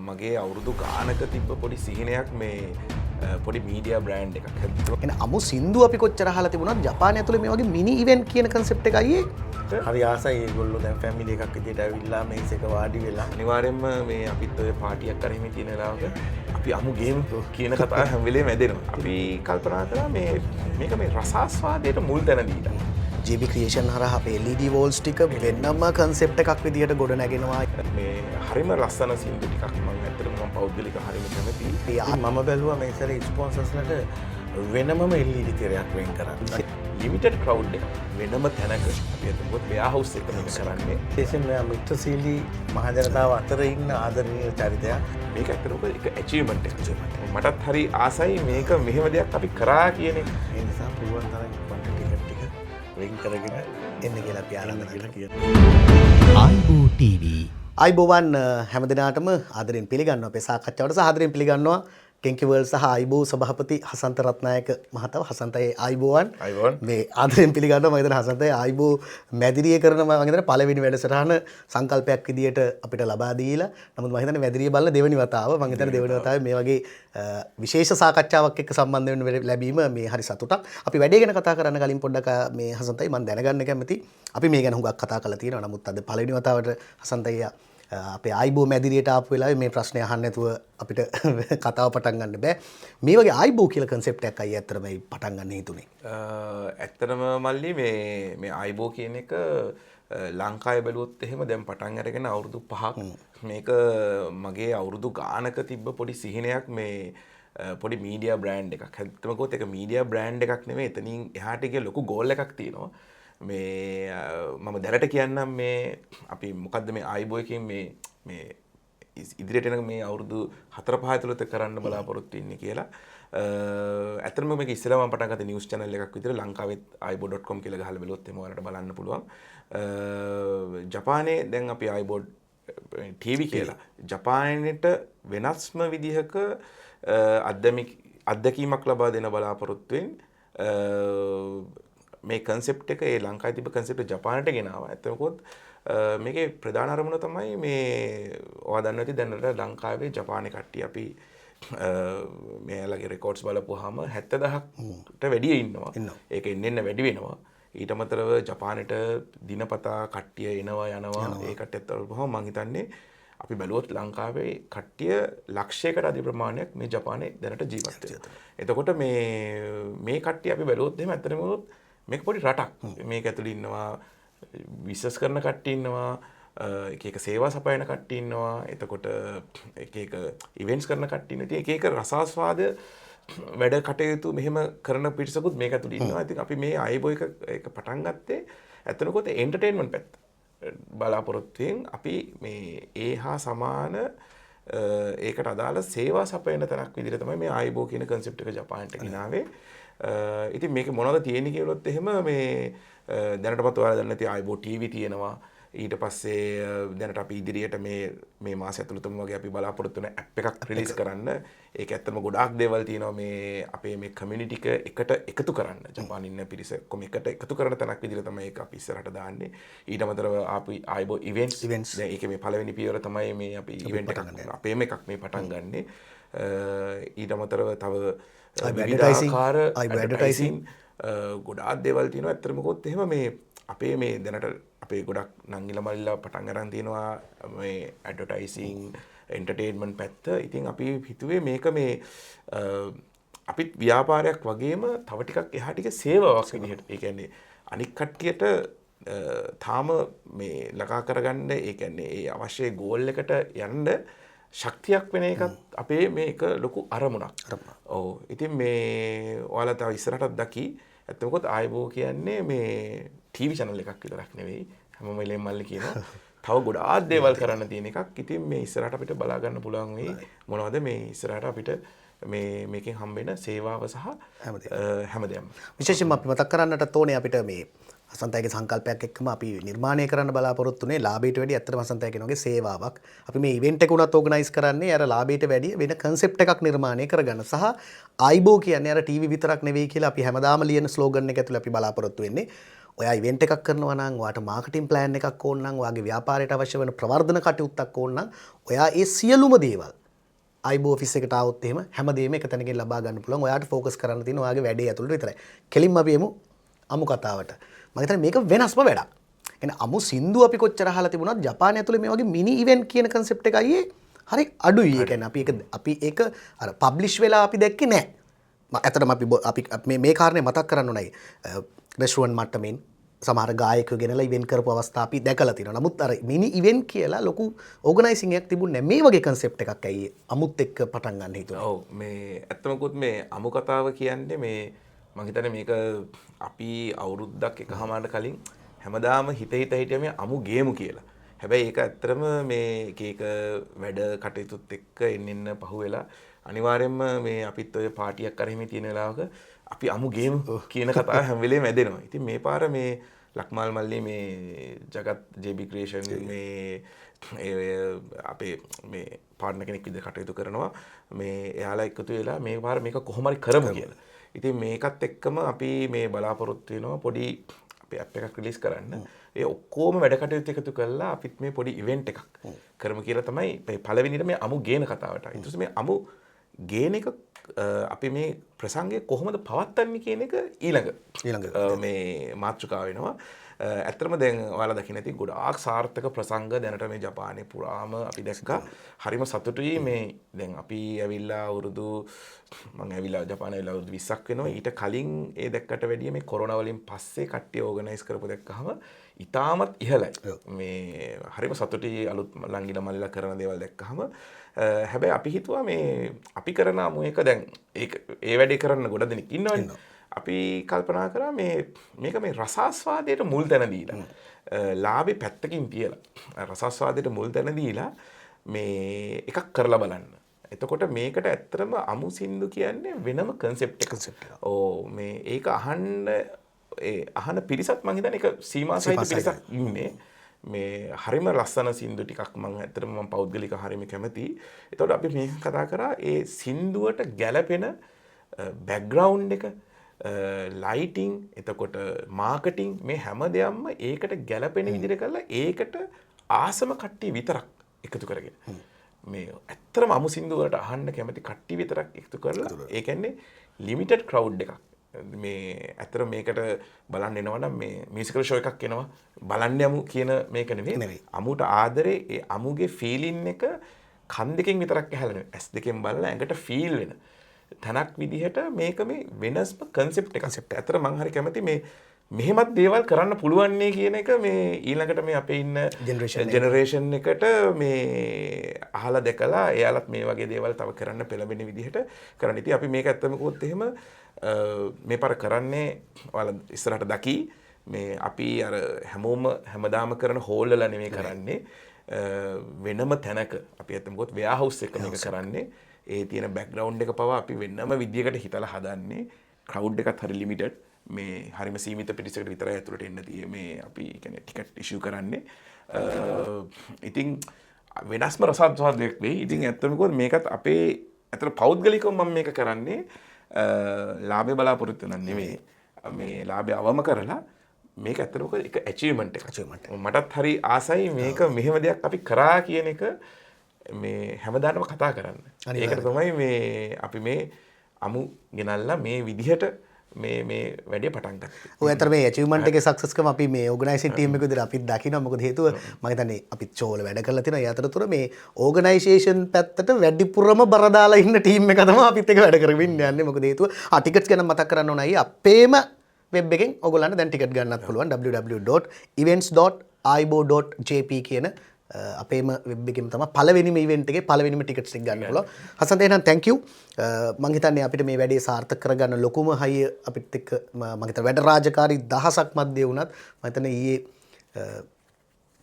මගේ අවුරුදු ගානක තිබ්බ පොඩි සිහිනයක් මේ පොඩි මීඩියා බ්‍රෑන්ඩ් එකක් හැදුවා. එන අමු සින්දු අපි කොච්චර අහලා තිබුණත් ජපානය ඇතුලේ මේ වගේ මිනි ඉවෙන්ට් කියන කන්සෙප්ට් එක අයියේ හරි ආසයි ඒගොල්ලෝ දැන් ෆැමිලි එකක් විදිහට ඇවිල්ලා මේස් එක වාඩි වෙලා අනිවාර්යෙන්ම මේ අපිත් ඔය පාටියක් කරගෙන තියෙන වෙලාවක අපි අමු ගේම් කියන කතාව හැම වෙලේම ඇදෙනවා. අපි කල්පනා කරා මේක මේ රසාස්වාදයට මුල් තැන දීලා JB ක්‍රියේෂන් හරහා අපේ LED walls ටික වෙනම කන්සෙප්ට් එකක් විදිහට ගොඩ නැගෙනවා. මේ හරිම ලස්සන සින්දු ටිකක් මම ඇත්තටම මම පෞද්ගලික හරිම කැමතියි. මම බැලුවා මේ සැරේ ස්පොන්සර්ස්ලට වෙනමම LED තිරයක් වෙන් කරා. ලිමිටඩ් ක්‍රවුඩ් එක වෙනම තැනක අපි හිතමුකෝ වෙයා හවුස් එක මේක කරන්නේ. විශේෂයෙන් මෙයා මිත්‍රශීලී මහජනතාව අතර ඉන්න ආදරණීය චරිතයක්. මේක ඇත්තටම එක ඇචීව්මන්ට් එකක්. මටත් හරි ආසයි මේක මෙහෙම දෙයක් අපි කරා කියන එක. ඒ නිසා පුළුවන් තරම් ක්වන්ටිටි ටික වෙන් කරගෙන එන්න කියලා අපි ආරම්භ කියලා කියනවා. ආයිබෝ TV ආයිබෝවන් හැම දිනාටම ආදරෙන් පිළිගන්නවා අපේ සාකච්ඡාවට සහ ආදරෙන් පිළිගන්නවා ටෙන්කි වර්ල්ඩ් සහ ආයිබෝ සභාපති හසන්ත රත්නායක මහතාව. හසන්තයි ආයිබෝවන්. මේ ආදරෙන් පිළිගන්නවා. මම හිතන හසන්තයි ආයිබෝ මැදිරිය කරන මම හිතන පළවෙනි වැඩසටහන සංකල්පයක් විදියට අපිට ලබා දීලා. නමුත් මම හිතන්නේ මැදිරිය බලන දෙවෙනි වතාව. මම හිතන්නේ දෙවෙනි වතාවේ මේ වගේ විශේෂ සාකච්ඡාවක් එක්ක සම්බන්ධ වෙන්න ලැබීම මේ හරි සතුටක්. අපි වැඩේ ගැන කතා කරන්න කලින් පොඩ්ඩක් මේ හසන්තයි මම දැනගන්න කැමති. අපි මේ ගැන හුඟක් කතා කරලා තියෙනවා. නමුත් අද පළවෙනි වතාවට හසන්තයි අපේ ආයිබෝ මැදිරියට ආපු වෙලාවේ මේ ප්‍රශ්නේ අහන්න නැතුව අපිට කතාව පටන් ගන්න බෑ. මේ වගේ ආයිබෝ කියලා කන්සෙප්ට් එකක් අයිය ඇත්තටම මේ පටන් ගන්න හේතුනේ. ඇත්තටම මල්ලි මේ ආයිබෝ කියන එක ලංකාවේ බැලුවොත් එහෙම දැන් පටන් අරගෙන අවුරුදු 5ක් මේක මගේ අවුරුදු ගානක තිබ්බ පොඩි සිහිනයක් මේ පොඩි මීඩියා බ්‍රෑන්ඩ් එකක්. ඇත්තටම කිව්වොත් ඒක මීඩියා බ්‍රෑන්ඩ් එකක් නෙමෙයි. එතනින් එහාට ගිය ලොකු ගෝල් එකක් තියෙනවා. මේ මම දැනට කියන්නම් මේ අපි මොකද්ද මේ ආයිබෝ එකකින් මේ ඉදිරියට එන මේ අවුරුදු 4-5 ඇතුළත කරන්න බලාපොරොත්තු වෙන්නේ කියලා. ඇත්තටම මේක ඉස්සෙල්ලා මම පටන් ගත්ත නිවුස් channel එකක් විතර ලංකාවෙත් aibo.com කියලා ගහලා බලුවොත් එහම ඔයාලට බලන්න පුළුවන්. ජපානයේ දැන් අපි aibo TV කියලා ජපානයේට වෙනස්ම විදිහක අත්දැකීමක් ලබා දෙන බලාපොරොත්තුවෙන් මේ කන්සෙප්ට් එක ඒ ලංකාවේ තිබ්බ කන්සෙප්ට් ජපානට ගෙනාවා. එතකොට මේකේ ප්‍රධාන අරමුණ තමයි මේ ඔයා දන්නවා ඇති දැනට ලංකාවේ ජපානයේ කට්ටිය අපි මේලගේ රෙකෝඩ්ස් බලපුවාම 70000ට වැඩිය ඉන්නවා. ඒක එන්න වැඩි වෙනවා. ඊට අමතරව ජපානයට දිනපතා කට්ටිය එනවා යනවා. ඒ කට්ටියත් බලපුවාම මම හිතන්නේ අපි බැලුවොත් ලංකාවේ කට්ටිය ලක්ෂයකට අධි ප්‍රමාණයක් මේ ජපානයේ දැනට ජීවත් වෙනවා. එතකොට මේ කට්ටිය අපි බැලුවොත් එහෙම ඇත්තටම මේක පොඩි රටක්. මේක ඇතුළේ ඉන්නවා විශ්වාස කරන කට්ටිය ඉන්නවා, එක එක සේවා සපයන කට්ටිය ඉන්නවා, එතකොට එක එක ඉවෙන්ට්ස් කරන කට්ටිය ඉන්නවා. එක එක රසාස්වාද වැඩ කටයුතු මෙහෙම කරන පිරිසකුත් මේක ඇතුළේ ඉන්නවා. ඉතින් අපි මේ ආයිබෝ එක පටන් ගත්තේ ඇත්තටම කොහොත එන්ටර්ටේන්මන්ට් පැත්ත බලාපොරොත්තුෙන් අපි මේ ඒ හා සමාන ඒකට අදාළ සේවා සපයන තැනක් විදිහට තමයි මේ ආයිබෝ කියන කන්සෙප්ට් එක ජපානයට ගෙනාවේ. ඉතින් මේක මොනවද තියෙන්නේ කියලොත් එහෙම මේ දැනටමත් ඔයාලා දන්නේ නැති ආයිබෝ TV තියෙනවා. ඊට පස්සේ දැනට අපි ඉදිරියට මේ මාසය ඇතුළතම වගේ අපි බලාපොරොත්තු වෙන ඇප් එකක් රිලීස් කරන්න. ඒක ඇත්තම ගොඩාක් දේවල් තියෙනවා මේ අපේ මේ කමියුනිටි එක එකට එකතු කරන්න. ජපානයේ ඉන්න පිරිස කොහොම එකට එකතු කරන තැනක් විදිහට තමයි ඒක අපි ඉස්සරහට දාන්නේ. ඊට අමතරව අපි ආයිබෝ ඉවෙන්ට්ස් දැන් ඒකේ මේ පළවෙනි පියවර තමයි මේ අපි ඉවෙන්ට් එකක් අපේම එකක් මේ පටන් ගන්නෙ. ඊට අමතරව තව ඇඩ්වර්ටයිසින් ගොඩාක් දේවල් තියෙනවා. ඇත්තටම කොහොත් එහෙම මේ අපේ මේ දැනට අපේ ගොඩක් නංගිලා මල්ලිලා පටන් අරන් තියෙනවා මේ ඇඩ්වර්ටයිසින් එන්ටර්ටේන්මන්ට් පැත්ත. ඉතින් අපි හිතුවේ මේක මේ අපිත් ව්‍යාපාරයක් වගේම තව ටිකක් එහා ටික සේවාවක් විදිහට. ඒ කියන්නේ අනික් කට්ටියට තාම මේ ලකා කරගන්න ඒ කියන්නේ ඒ අවශ්‍ය ගෝල් එකට යන්න ශක්තියක් වෙන එකත් අපේ මේක ලොකු අරමුණක්. ඔව්. ඉතින් මේ ඔයාලා තව ඉස්සරහටත් දකි. ඇත්තමකොත් ආයිබෝ කියන්නේ මේ TV channel එකක් විතරක් නෙවෙයි. හැම වෙලේම මල්ලි කියනවා. තව ගොඩාක් දේවල් කරන්න තියෙන එකක්. ඉතින් මේ ඉස්සරහට අපිට බලා ගන්න පුළුවන් වෙයි මොනවද මේ ඉස්සරහට අපිට මේකෙන් හම්බෙන සේවාව සහ හැමදේම. විශේෂයෙන්ම අපි මතක් කරන්නට ඕනේ අපිට මේ හසන්තයගේ සංකල්පයක් එක්කම අපි නිර්මාණය කරන්න බලාපොරොත්තු වෙන්නේ ලාභයට වැඩි ඇත්තටම හසන්තය කියන වගේ සේවාවක්. අපි මේ ඉවෙන්ට් එක උනත් ඕගනයිස් කරන්නේ අර ලාභයට වැඩි වෙන කන්සෙප්ට් එකක් නිර්මාණය කරගන්න. සහ ආයිබෝ කියන්නේ අර TV විතරක් නෙවෙයි කියලා අපි හැමදාම ලියන ස්ලෝගන් එක ඇතුළේ අපි බලාපොරොත්තු වෙන්නේ ඔයා ඉවෙන්ට් එකක් කරනවා නම් ඔයාට මාකටිං ප්ලෑන් එකක් ඕන නම් ඔයාගේ ව්‍යාපාරයට අවශ්‍ය වෙන ප්‍රවර්ධන කටයුත්තක් ඕන නම් ඔයා ඒ සියලුම දේවල් අයිබෝ ඔෆිස් එකට ආවොත් එහෙම හැමදේම එක තැනකින් ලබා ගන්න පුළුවන්. ඔයාට ફોකස් කරන්න තියෙන ඔයාගේ වැඩේ ඇතුළට විතරයි. කෙලින්ම අපි එමු අමු කතාවට. මම හිතන්නේ මේක වෙනස්ම වැඩක්. කියන්නේ අමු සින්දු අපි කොච්චර අහලා තිබුණත් ජපානය ඇතුලේ මේ වගේ මිනි ඉවෙන්ට් කියන concept එක අයියේ හරි අඩුයි. ඒ කියන්නේ අපි ඒක අර පබ්ලිෂ් වෙලා අපි දැක්කේ නැහැ. ඇත්තටම අපි මේ කාරණේ මතක් කරන්න ඕනයි. රෙස්ටුරන්ට් මට්ටමින් සමහර ගායකයෝ ගෙනලා ඉවෙන්ට් කරපු අවස්ථා අපි දැකලා තියෙනවා. නමුත් අර මිනි ඉවෙන්ට් කියලා ලොකු ඕගනයිසිං එකක් තිබුණේ නැහැ. මේ වගේ concept එකක් ඇයි අමුත් එක්ක පටන් ගන්න හිතුවා. ඔව් මේ ඇත්තමකුත් මේ අමු කතාව කියන්නේ මේ මම හිතන්නේ මේක අපි අවුරුද්දක් එකහමාරකට කලින් හැමදාම හිටිය මේ අමු ගේමු කියලා. හැබැයි ඒක ඇත්තටම මේ එක වැඩ කටයුතුත් එක්ක එන්න පහුවෙලා අනිවාර්යයෙන්ම මේ අපිත් ඔය පාටියක් කරෙමි තියෙන වෙලාවක අපි අමු ගේමු කියන කතාව හැම වෙලේම ඇදෙනවා. ඉතින් මේ පාර මේ ලක්මාල් මල්ලි මේ ජගත් JB ක්‍රියේෂන් මේ අපේ මේ පාර්ට්නර් කෙනෙක් විදිහට කටයුතු කරනවා. මේ එයාලා එකතු වෙලා මේ පාර මේක කොහොම හරි කරමු කියලා. ඉතින් මේකත් එක්කම අපි මේ බලාපොරොත්තු වෙනවා පොඩි අපේ ඇප් එකක් රිලීස් කරන්න. ඒ ඔක්කොම වැඩ කටයුතු එකතු කරලා අපිත් මේ පොඩි ඉවෙන්ට් එකක් කරමු කියලා තමයි මේ පළවෙනිට මේ අමු ගේන කතාවට. ඊට පස්සේ මේ අමු ගේන එක අපි මේ ප්‍රසංගය කොහොමද පවත්වන්නේ කියන එක ඊළඟ මේ මාතෘකාව වෙනවා. ඇත්තටම දැන් ඔයාලා දකින්න ඇති ගොඩාක් සාර්ථක ප්‍රසංග දැනට මේ ජපානයේ පුරාම අපි දැක්කා. හරිම සතුටුයි මේ දැන් අපි ඇවිල්ලා අවුරුදු මම ඇවිල්ලා ජපානයේ ඇවිල්ලා අවුරුදු 20ක් වෙනවා. ඊට කලින් ඒ දැක්කට වැඩිය මේ කොරෝනා වලින් පස්සේ කට්ටිය ඕගනයිස් කරපු දැක්කහම ඉතාමත් ඉහළයි. මේ හරිම සතුටුයි අලුත් ලංගින මල්ලිලා කරන දේවල් දැක්කහම. හැබැයි අපි හිතුවා මේ අපි කරන අමු එක දැන් ඒ වැඩේ කරන්න ගොඩ දෙනෙක් ඉන්නවනේ. අපි කල්පනා කරා මේක මේ රසාස්වාදයට මුල් තැන දීලා ලාභේ පැත්තකින් තියලා රසාස්වාදයට මුල් තැන දීලා මේ එකක් කරලා බලන්න. එතකොට මේකට ඇත්තටම අමු සින්දු කියන්නේ වෙනම concept එකක්. මේ ඒක අහන පිරිසත් මං හිතන්නේ ඒක සීමා සහිත පිරිසක් ඉන්නේ. මේ හරිම ලස්සන සින්දු ටිකක් මම ඇත්තටම මම පෞද්ගලික හරිම කැමතියි. එතකොට අපි මේක කතා කරා ඒ සින්දුවට ගැළපෙන බෑග්ග්‍රවුන්ඩ් එක ලයිටිං එතකොට මාකටිං මේ හැම දෙයක්ම ඒකට ගැළපෙන විදිහට කරලා ඒකට ආසම කට්ටිය විතරක් එකතු කරගෙන මේ ඇත්තටම අමු සින්දු වලට අහන්න කැමති කට්ටිය විතරක් එකතු කරලා ඒ කියන්නේ ලිමිටඩ් ක්‍රවුඩ් එකක් මේ ඇත්තට මේකට බලන්න එනවා නම් මේ මියුසිකල් ෂෝ එකක් එනවා බලන්න යමු කියන මේක නෙවෙයි අමුට ආදරේ ඒ අමුගේ ෆීලින් එක කන් දෙකෙන් විතරක් ඇහලා නෙවෙයි ඇස් දෙකෙන් බලලා ඇඟට ෆීල් වෙන තනක් විදිහට මේක මේ වෙනස්ම concept එකක්. ඇත්තට මම හරි කැමති මේ මෙහෙමත් දේවල් කරන්න පුළුවන් නේ කියන එක මේ ඊළඟට මේ අපේ ඉන්න ජෙනරේෂන් එකට මේ අහලා දැකලා එයාලත් මේ වගේ දේවල් තව කරන්න පෙළඹෙන විදිහට කරන්න. ඉතින් අපි මේක ඇත්තම කිව්වොත් එහෙම මේ පාර කරන්නේ ඔයාලා ඉස්සරහට දකි මේ අපි අර හැමෝම හැමදාම කරන හෝල් වල නෙමෙයි කරන්නේ වෙනම තැනක අපි ඇත්තම කිව්වොත් වෙයාහවුස් එක මේක කරන්නේ. ඒ තියෙන බෑග්ග්‍රවුන්ඩ් එක පවා අපි වෙනම විදියකට හිතලා හදන්නේ. ක්‍රවුඩ් එකත් හරි ලිමිටඩ්. මේ හරිම සීමිත පිරිසකට විතරයි ඇතුළට එන්න තියෙන්නේ. මේ අපි කියන්නේ ටිකට් ඉෂුව කරන්නේ. ඉතින් වෙනස්ම රසාස්වාදයක් වෙයි. ඉතින් ඇත්තම කිව්වොත් මේකත් අපේ ඇත්තට පෞද්ගලිකව මම මේක කරන්නේ ලාභය බලාපොරොත්තු වෙන නෙවෙයි. මේ ලාභය අවම කරලා මේක ඇත්තටම එක ඇචීව්මන්ට් එකක්. මටත් හරි ආසයි මේක මෙහෙම දෙයක් අපි කරා කියන එක මේ හැමදාම කතා කරන්න. ඒකට තමයි මේ අපි මේ අමු ගෙනල්ලා මේ විදිහට මේ වැඩේ පටන් ගත්තා. ඔය අතර මේ achievement එකේ success කම අපි මේ organising team එක විදිහට අපිත් දකිනවා. මොකද හේතුව මම හිතන්නේ අපිත් show වල වැඩ කරලා තියෙනවා. ඒ අතරතුර මේ organisation පැත්තට වැඩිපුරම බර දාලා ඉන්න team එක තමයි අපිත් එක වැඩ කරගෙන යන්නේ. මොකද හේතුව tickets ගැන මතක් කරන්න ඕනයි. අපේම web එකෙන් ඔයගොල්ලන්ට දැන් ticket ගන්නත් පුළුවන්. www.events.aibo.jp කියන අපේම වෙබ් එකෙන් තමයි පළවෙනිම ඉවෙන්ට් එකේ පළවෙනිම ටිකට්ස් එක ගන්න පුළුවන්. හසන්ත එහෙනම් thank you. මම හිතන්නේ අපිට මේ වැඩේ සාර්ථක කරගන්න ලොකුම හයිය අපිත් එක්ක මම හිතන වැඩ රාජකාරී දහසක් මැද්දේ වුණත් මම හිතන්නේ ඊයේ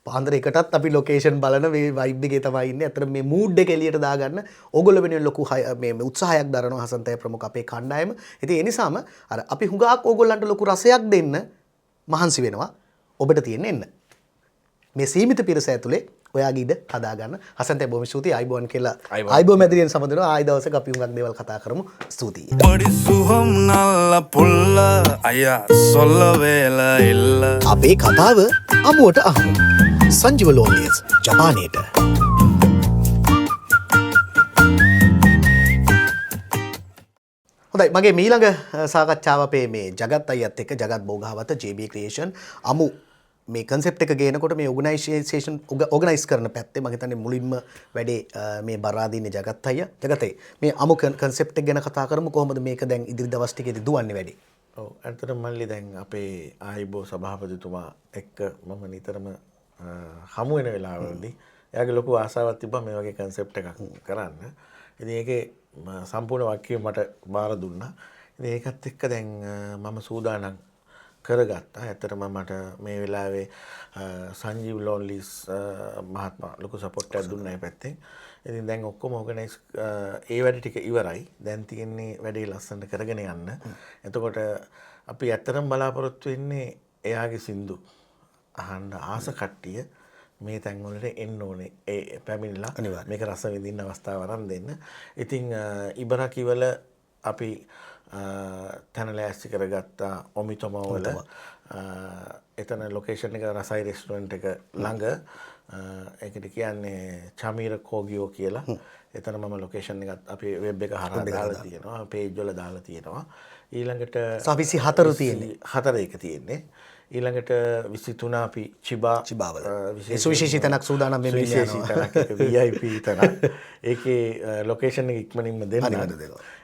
පාන්දර එකටත් අපි ලොකේෂන් බලන මේ වයිබ් එකේ තමයි ඉන්නේ. අතන මේ මූඩ් එක එළියට දාගන්න ඕගොල්ලෝ වෙනුවෙන් ලොකු මේ උත්සාහයක් දරනවා හසන්තය ප්‍රමුඛ අපේ කණ්ඩායම. ඉතින් ඒ නිසාම අර අපි හුඟක් ඕගොල්ලන්ට ලොකු රසයක් දෙන්න මහන්සි වෙනවා. ඔබට තියෙන්නේ එන්න. මේ සීමිත පිරිස ඇතුලේ ඔයාගේ ඉඩ හදාගන්න. හසන්තේ බොහොම ස්තුතියි ආයිබෝන් කියලා. ආයිබෝ මැදිරියෙන් සමදෙනවා. ආයි දවසක අපි හුඟක් දේවල් කතා කරමු. ස්තුතියි. படி சுகம் நல்ல புள்ள ஐயா சொல்ல வேலை இல்ல අපේ කතාව අමුවට අහමු. සංජීව ලෝනියස් ජපානයේට. හොඳයි මගේ මීළඟ සාකච්ඡාව අපේ මේ ජගත් අයියත් එක්ක ජගත් බෝගහවත JB ක්‍රියේෂන් අමු මේ කන්සෙප්ට් එක ගේනකොට මේ ඕගනයිසේෂන් ඕගනයිස් කරන පැත්තේ මම හිතන්නේ මුලින්ම වැඩේ මේ බරාදීනේ ජගත් අයියා. ජගතේ මේ අමු කන්සෙප්ට් එක ගැන කතා කරමු. කොහොමද මේක දැන් ඉදිරි දවස් ටිකේදී දුවන්නේ වැඩේ? ඔව් ඇත්තටම මල්ලි දැන් අපේ ආයිබෝ සභාපතිතුමා එක්ක මම නිතරම හමු වෙන වෙලාවවලදී එයාගේ ලොකු ආසාවක් තිබ්බා මේ වගේ කන්සෙප්ට් එකක් කරන්න. ඉතින් ඒකේ සම්පූර්ණ වාක්‍යය මට බාර දුන්නා. ඉතින් ඒකත් එක්ක දැන් මම සූදානම් කරගත්තා. ඇත්තටම මට මේ වෙලාවේ සංජීව් ලෝන්ලිස් මහත්මයා ලොකු සපෝට් එකක් දුන්නා මේ පැත්තෙන්. ඉතින් දැන් ඔක්කොම ඕගනයිස් ඒ වැඩ ටික ඉවරයි. දැන් තියෙන්නේ වැඩේ ලස්සනට කරගෙන යන්න. එතකොට අපි ඇත්තටම බලාපොරොත්තු වෙන්නේ එයාගේ සින්දු අහන්න ආස කට්ටිය මේ තැන් වලට එන්න ඕනේ. ඒ පැමිණිලා මේක රස විඳින්න අවස්ථාව වරන් දෙන්න. ඉතින් ඉබරකිවල අපි තැන ලෑස්ති කරගත්තා ඔමිතොම වල එතන ලොකේෂන් එක රසයි රෙස්ටුරන්ට් එක ළඟ ඒකට කියන්නේ චමීර කෝගියෝ කියලා. එතන මම ලොකේෂන් එකත් අපි වෙබ් එක හරහා දාලා තියෙනවා. පේජ් වල දාලා තියෙනවා. ඊළඟට 24 තියෙන්නේ. 4 එක තියෙන්නේ. ඊළඟට 23 අපි චිබාවල සුවිශේෂී තැනක් සූදානම් වෙන්න විශේෂී තැනක් එක VIP තැනක්. ඒකේ ලොකේෂන් එක ඉක්මනින්ම දෙන්න.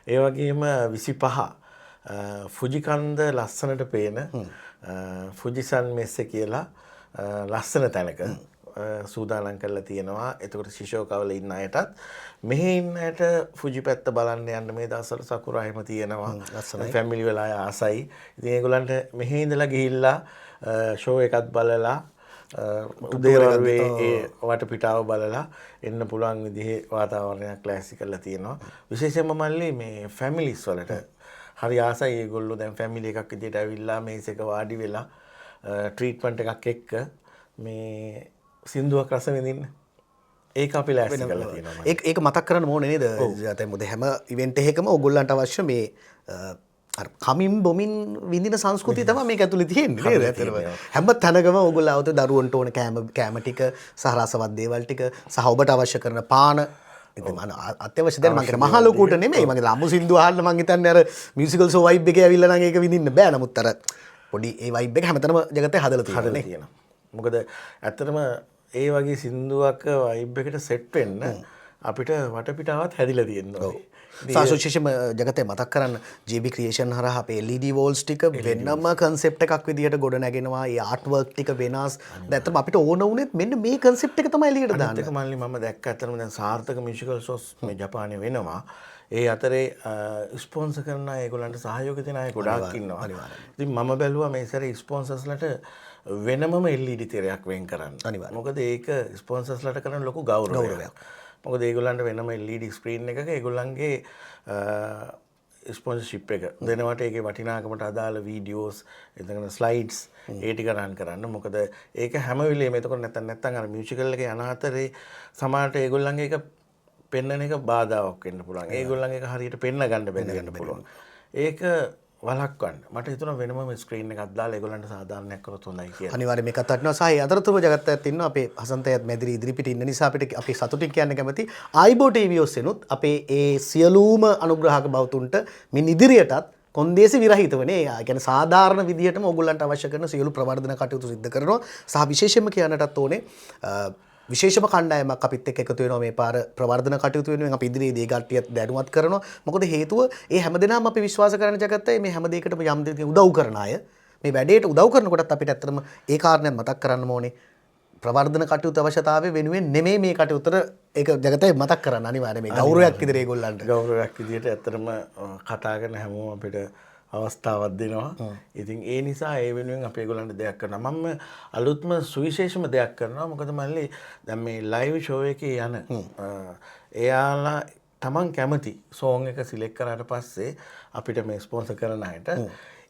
ඒ වගේම 25 ෆුජිකන්ද ලස්සනට පේන ෆුජිසන් මෙස්සේ කියලා ලස්සන තැනක සූදානම් කරලා තියෙනවා. එතකොට ශිෂෝකවල ඉන්න අයටත් මෙහි ඉන්න අයට ෆුජි පැත්ත බලන්න යන්න මේ දවස්වල සකුරා එහෙම තියෙනවා. ෆැමිලි වල අය ආසයි. ඉතින් ඒගොල්ලන්ට මෙහි ඉඳලා ගිහිල්ලා ෂෝ එකත් බලලා උදේවරුේ ඒ වටපිටාව බලලා එන්න පුළුවන් විදිහේ වාතාවරණයක් ලෑස්ති කරලා තියෙනවා. විශේෂයෙන්ම මල්ලි මේ ෆැමිලිස් වලට හරි ආසයි. ඒගොල්ලෝ දැන් ෆැමිලි එකක් විදිහට ඇවිල්ලා මේස් එක වාඩි වෙලා ට්‍රීට්මන්ට් එකක් එක්ක මේ සින්දුවක් රස විඳින්න. ඒක අපි ලෑස්ති කරලා තියෙනවා. ඒක මතක් කරන්න ඕනේ නේද? දැන් මොකද හැම ඉවෙන්ට් එකකම ඕගොල්ලන්ට අවශ්‍ය මේ අර කමින් බොමින් විඳින සංස්කෘතිය තමයි මේක ඇතුලේ තියෙන්නේ නේද? ඇත්තටම හැම තැනකම ඕගොල්ලෝ આવත දරුවන්ට ඕන කෑම ටික සහ රසවත් දේවල් ටික සහ ඔබට අවශ්‍ය කරන පාන ඉතින් අත්‍යවශ්‍ය දැන් මම කියන මහ ලොකුට නෙමෙයි මම අමු සින්දු අහන්න මම හිතන්නේ අර මියුසිකල් ෂෝ වයිබ් එකේ ඇවිල්ලා නම් ඒක විඳින්න බෑ. නමුත් අර පොඩි ඒ වයිබ් එක හැමතැනම ජගතේ හදලා තියෙනවා. මොකද ඇත්තටම ඒ වගේ සින්දුවක වයිබ් එකට සෙට් වෙන්න අපිට වටපිටාවත් හැදිලා තියෙනවා. සාසෝෂේෂම ජගතේ මතක් කරන්න JB ක්‍රියේෂන් හරහා අපේ LED වෝල්ස් ටික වෙනම කන්සෙප්ට් එකක් විදියට ගොඩ නැගෙනවා. ඒ ආර්ට් වර්ක් ටික වෙනස්. දැන් අපිට ඕන වුණෙත් මෙන්න මේ කන්සෙප්ට් එක තමයි එළියට දාන්නේ. ඒක මල්ලි මම දැක්ක අතරම දැන් සාර්ථක මියුසිකල් ෂෝස් මේ ජපානයේ වෙනවා. ඒ අතරේ ස්පොන්සර් කරන අය ඒගොල්ලන්ට සහයෝගය දෙන අය ගොඩාක් ඉන්නවා. ඉතින් මම බැලුවා මේ සැරේ ස්පොන්සර්ස්ලට වෙනමම LED තිරයක් වෙන් කරන්න. මොකද ඒක ස්පොන්සර්ස්ලට කරන ලොකු ගෞරවයක්. මොකද ඒගොල්ලන්ට වෙනම LED ස්ක්‍රීන් එකක ඒගොල්ලන්ගේ ස්පොන්සර්ෂිප් එක දෙනවට ඒකේ වටිනාකමට අදාළ වීඩියෝස් එතන ස්ලයිඩ්ස් ඒ ටික රන් කරන්න. මොකද ඒක හැම වෙලේම එතකොට නැත්තම් අර මියුසිකල් එකේ යන අතරේ සමහරට ඒගොල්ලන්ගේ ඒක පෙන්වන එක බාධාවක් වෙන්න පුළුවන්. ඒගොල්ලන්ගේ ඒක හරියට පෙන්න ගන්න බැන්න පුළුවන්. ඒක වලක්වන්න මට හිතුණා වෙනම ස්ක්‍රීන් එකක් දාලා ඒගොල්ලන්ට සාධාරණයක් කරොත් හොඳයි කියලා. අනිවාර්යයෙන් මේකත් වටිනවා. සහ ඒ අතරතුර ජගත්තයත් ඉන්නවා අපේ හසන්තයත් මැදිරි ඉදිරිපිට ඉන්න නිසා අපිට අපි සතුටින් කියන්න කැමති ආයිබෝ TV ඔස්සේනුත් අපේ ඒ සියලුම අනුග්‍රහක බවතුන්ට මින් ඉදිරියටත් කොන්දේසි විරහිතවනේ ඒ කියන්නේ සාධාරණ විදියටම ඕගොල්ලන්ට අවශ්‍ය කරන සියලු ප්‍රවර්ධන කටයුතු සිදු කරනවා. සහ විශේෂයෙන්ම කියන්නටත් ඕනේ විශේෂම කණ්ඩායමක් අපිත් එක්ක එකතු වෙනවා මේ පාර ප්‍රවර්ධන කටයුතු වෙනුවෙන් අපි ඉදිරියේදී ඒ කට්ටියත් දැනුවත් කරනවා. මොකද හේතුව ඒ හැමදෙනාම අපි විශ්වාස කරන ජගත්තේ මේ හැම දෙයකටම යම් දෙයකින් උදව් කරන අය. මේ වැඩේට උදව් කරනකොටත් අපිට ඇත්තටම ඒ කාරණයක් මතක් කරන්න ඕනේ. ප්‍රවර්ධන කටයුතු අවශ්‍යතාවය වෙනුවෙන් නෙමෙයි මේ කටයුතට ඒක ජගතේ මතක් කරන්න අනිවාර්යයෙන් මේ ගෞරවයක් විදිහට ඒගොල්ලන්ට ගෞරවයක් විදිහට ඇත්තටම කතා කරන හැමෝම අපිට අවස්ථාවක් දෙනවා. ඉතින් ඒ නිසා ඒ වෙනුවෙන් අපි ඒගොල්ලන්ට දෙයක් කරනවා. මම අලුත්ම සුවිශේෂම දෙයක් කරනවා. මොකද මල්ලි දැන් මේ ලයිව් ෂෝ එකේ යන එයාලා තමන් කැමති සෝන් එක සිලෙක්ට් කරාට පස්සේ අපිට මේ ස්පොන්සර් කරන අයට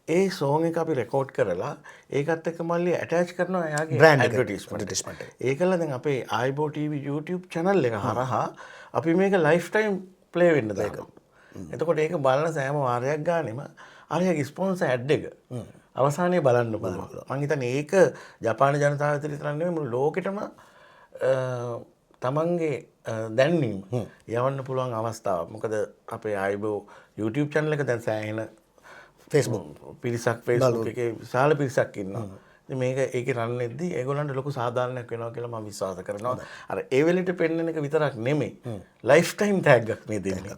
ඒ සෝන් එක අපි රෙකෝඩ් කරලා ඒකත් එක්ක මල්ලි ඇටච් කරනවා එයාගේ Brand එක, ඇඩ්වර්ටයිස්මන්ට් advertisement එක. ඒකල දැන් අපේ ආයිබෝ TV YouTube channel එක හරහා අපි මේක ලයිෆ් ටයිම් ප්ලේ වෙන්න දානවා. එතකොට ඒක බලන සෑම වාරයක් ගානෙම අරයාගේ ස්පොන්සර් ඇඩ් එක අවසානයේ බලන්න පුළුවන්. මං හිතන්නේ ඒක ජපාන ජනතාව විතර නෙමෙයි මුළු ලෝකෙටම තමන්ගේ දැන්වීම යවන්න පුළුවන් අවස්ථාවක්. මොකද අපේ ආයිබෝ YouTube channel එක දැන් සෑහෙන Facebook පිරිසක් Facebook එකේ විශාල පිරිසක් ඉන්නවා. ඉතින් මේක ඒකේ රන් වෙද්දී ඒගොල්ලන්ට ලොකු සාධාරණයක් වෙනවා කියලා මම විශ්වාස කරනවා. අර ඒ වෙලෙට පෙන්වන එක විතරක් නෙමෙයි. ලයිෆ් ටයිම් ටැග් එකක් මේ දෙන්නේ.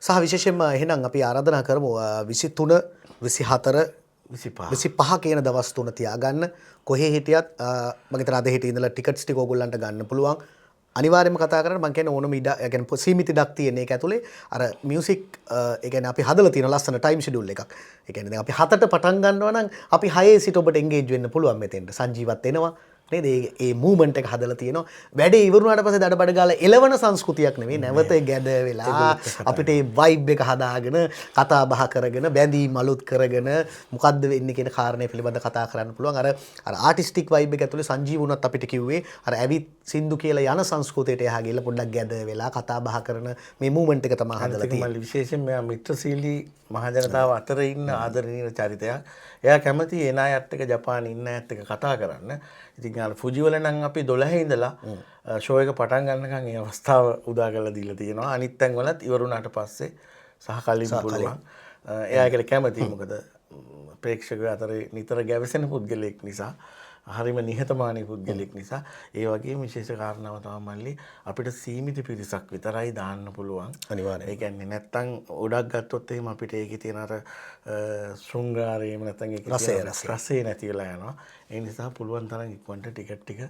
සහ විශේෂයෙන්ම එහෙනම් අපි ආරාධනා කරමු 23 24 25 කියන දවස් තුන තියාගන්න. කොහේ හිටියත් මම හිතන අද හිටිය ඉඳලා ටිකට්ස් ටික ඕගොල්ලන්ට ගන්න පුළුවන්. අනිවාර්යයෙන්ම කතා කරන්න මම කියන්නේ ඕනම ඉඩ يعني සීමිත ඉඩක් තියෙන එක ඇතුලේ අර මියුසික් ඒ කියන්නේ අපි හදලා තියෙන ලස්සන ටයිම් ෂෙඩියුල් එකක්. ඒ කියන්නේ දැන් අපි 7ට පටන් ගන්නවා නම් අපි 6 සිට ඔබට එන්ගේජ් වෙන්න පුළුවන් මෙතෙන්ට. සංජීවත් වෙනවා. නේද? ඒ මූවමන්ට් එක හදලා තියෙනවා. වැඩේ ඉවරුනාට පස්සේ දඩබඩ ගාලා එළවන සංස්කෘතියක් නෙවෙයි. නැවත ගැද වෙලා අපිට ඒ වයිබ් එක හදාගෙන කතා බහ කරගෙන බැඳීම් අලුත් කරගෙන මොකද්ද වෙන්නේ කියන කාරණේ පිළිබඳව කතා කරන්න පුළුවන්. අර ආටිස්ටික් වයිබ් එක ඇතුලේ සංජීව වුණත් අපිට කිව්වේ අර ඇවිත් සින්දු කියලා යන සංස්කෘතියට එහා ගිහලා පොඩ්ඩක් ගැද වෙලා කතා බහ කරන මේ මූවමන්ට් එක තමයි හදලා තියෙන්නේ. විශේෂයෙන් මෙයා මිත්‍රශීලී මහජනතාව අතර ඉන්න ආදරණීය චරිතයක්. එයා කැමති එන අයත් එක්ක ජපානයේ ඉන්න අයත් එක්ක කතා කරන්න. ඉතින් අර ෆුජි වල නම් අපි 12 ඉඳලා ෂෝ එක පටන් ගන්නකම් ඒ අවස්ථාව උදා කරලා දීලා තියෙනවා. අනිත් තැන් වලත් ඉවරුණාට පස්සේ සහ කලින් පුළුවන්. එයා ඒකට කැමතියි. මොකද ප්‍රේක්ෂකයෝ අතරේ නිතර ගැවසෙන පුද්ගලෙක් නිසා හරිම නිහතමානී පුද්ගලෙක් නිසා ඒ වගේම විශේෂ කාරණාව තමයි මල්ලි අපිට සීමිත පිරිසක් විතරයි දාන්න පුළුවන්. අනිවාර්යයෙන්. ඒ කියන්නේ නැත්තම් ගොඩක් ගත්තොත් එහෙම අපිට ඒකේ තියෙන අර ශෘංගාරයේම නැත්තම් ඒකේ තියෙන රසය නැති වෙලා යනවා. ඒ නිසා පුළුවන් තරම් ඉක්මනට ටිකට් ටික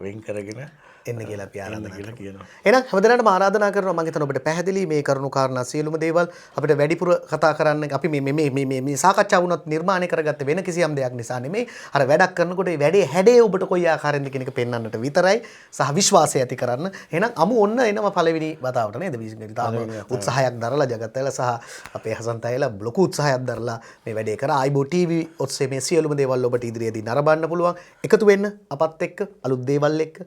වෙන් කරගෙන එන්න කියලා අපි ආරාධනා කියනවා. එහෙනම් හැමදෙනාටම ආරාධනා කරනවා මම හිතනවා ඔබට පැහැදිලි මේ කරුණු කාරණා සියලුම දේවල් අපිට වැඩිපුර කතා කරන්න අපි මේ සාකච්ඡා වුණත් නිර්මාණය කරගත්තේ වෙන කිසියම් දෙයක් නිසා නෙමෙයි. අර වැඩක් කරනකොට මේ වැඩේ හැඩේ ඔබට කොයි ආකාරයෙන්ද කියන එක පෙන්වන්නට විතරයි සහ විශ්වාසය ඇති කරන්න. එහෙනම් අමු ඔන්න එනවා පළවෙනි වතාවට නේද? තාම උත්සාහයක් දරලා ජගතයල සහ අපේ හසන්ත අයලා ලොකු උත්සාහයක් දරලා මේ වැඩේ කරා. ආයිබෝ TV ඔස්සේ මේ සියලුම දේවල් ඔබට ඉදිරියේදී නරඹන්න පුළුවන්. එකතු වෙන්න අපත් එක්ක අලුත් දේවල් එක්ක.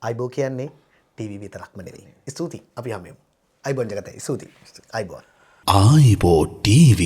ආයිබෝ කියන්නේ ටීවී විතරක්ම නෙවෙයි. ස්තුතියි. අපි හැමෝම. ආයිබෝන් ජගතයි. ස්තුතියි. ආයිබෝන්. ආයිබෝ TV